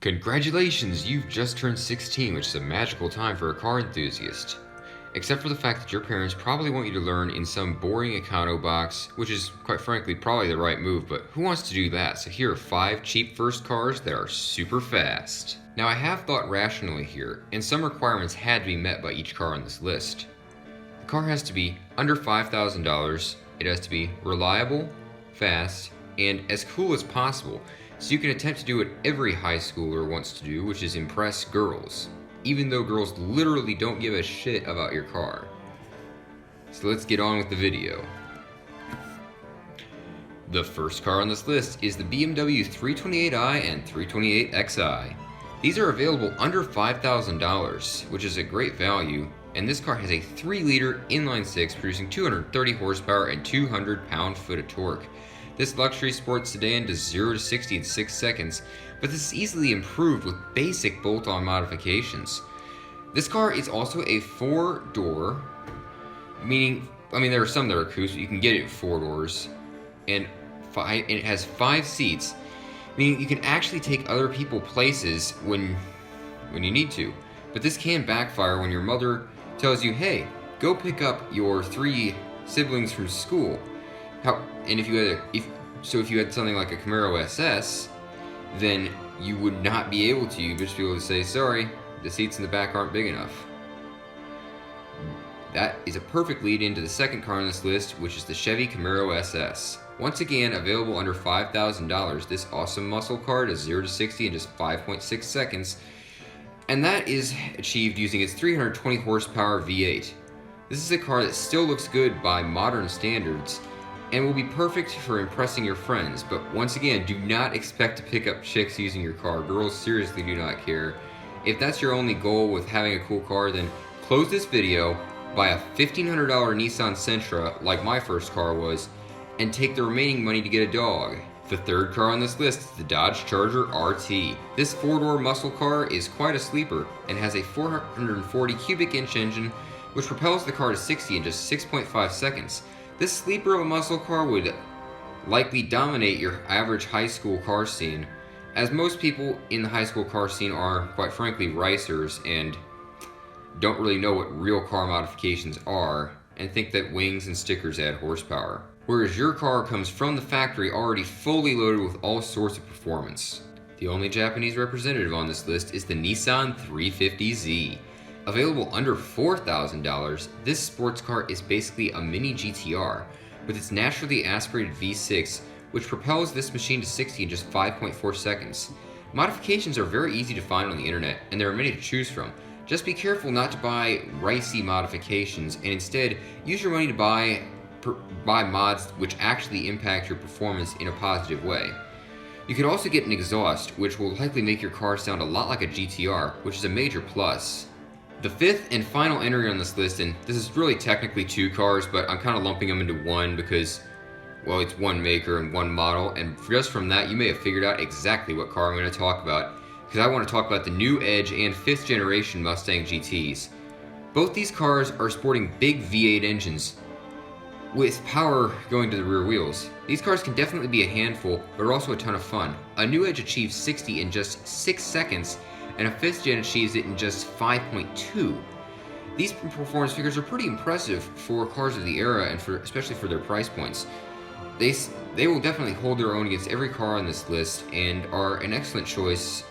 Congratulations, you've just turned 16, which is a magical time for a car enthusiast. Except for the fact that your parents probably want you to learn in some boring econo box, which is, quite frankly, probably the right move, but who wants to do that? So here are 5 cheap first cars that are super fast. Now I have thought rationally here, and some requirements had to be met by each car on this list. The car has to be under $5,000, it has to be reliable, fast, and as cool as possible, so you can attempt to do what every high schooler wants to do, which is impress girls, even though girls literally don't give a shit about your car. So let's get on with the video. The first car on this list is the BMW 328i and 328xi. These are available under $5,000, which is a great value, and this car has a 3-liter inline-6 producing 230 horsepower and 200 pound-foot of torque. This luxury sports sedan does 0 to 60 in 6 seconds, but this is easily improved with basic bolt-on modifications. This car is also a 4-door, meaning, there are some that are acoustic, you can get it 4 doors, and it has 5 seats, meaning you can actually take other people places when you need to. But this can backfire when your mother tells you, hey, go pick up your 3 siblings from school. And if you had something like a Camaro SS, then you would not be able to. You'd just be able to say, sorry, the seats in the back aren't big enough. That is a perfect lead into the second car on this list, which is the Chevy Camaro SS. Once again, available under $5,000, this awesome muscle car does 0 to 60 in just 5.6 seconds, and that is achieved using its 320 horsepower V8. This is a car that still looks good by modern standards, and will be perfect for impressing your friends, but once again, do not expect to pick up chicks using your car. Girls seriously do not care. If that's your only goal with having a cool car, then close this video, buy a $1,500 Nissan Sentra, like my first car was, and take the remaining money to get a dog. The third car on this list is the Dodge Charger RT. This 4-door muscle car is quite a sleeper, and has a 440 cubic inch engine, which propels the car to 60 in just 6.5 seconds. This sleeper of a muscle car would likely dominate your average high school car scene, as most people in the high school car scene are, quite frankly, ricers and don't really know what real car modifications are, and think that wings and stickers add horsepower. Whereas your car comes from the factory already fully loaded with all sorts of performance. The only Japanese representative on this list is the Nissan 350Z. Available under $4,000, this sports car is basically a mini GTR, with its naturally aspirated V6, which propels this machine to 60 in just 5.4 seconds. Modifications are very easy to find on the internet, and there are many to choose from. Just be careful not to buy ricey modifications, and instead use your money to buy mods which actually impact your performance in a positive way. You could also get an exhaust, which will likely make your car sound a lot like a GTR, which is a major plus. The fifth and final entry on this list, and this is really technically 2 cars, but I'm kind of lumping them into one because, well, it's one maker and one model, and just from that you may have figured out exactly what car I'm going to talk about, because I want to talk about the new Edge and 5th generation Mustang GTs. Both these cars are sporting big V8 engines with power going to the rear wheels. These cars can definitely be a handful, but are also a ton of fun. A new Edge achieves 60 in just 6 seconds, and a 5th gen achieves it in just 5.2. These performance figures are pretty impressive for cars of the era, and especially for their price points. They will definitely hold their own against every car on this list, and are an excellent choice,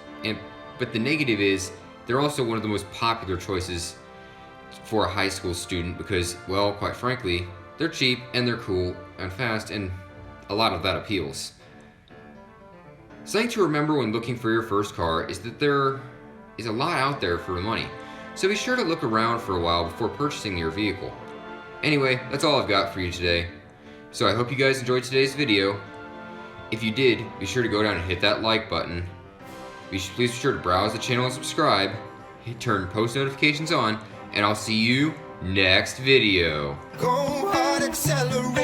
but the negative is, they're also one of the most popular choices for a high school student because, well, quite frankly, they're cheap, and they're cool, and fast, and a lot of that appeals. Something to remember when looking for your first car is that there is a lot out there for the money, so be sure to look around for a while before purchasing your vehicle. Anyway, that's all I've got for you today. So I hope you guys enjoyed today's video. If you did, be sure to go down and hit that like button. Please be sure to browse the channel and subscribe. Turn post notifications on, and I'll see you next video. Go hard, accelerate.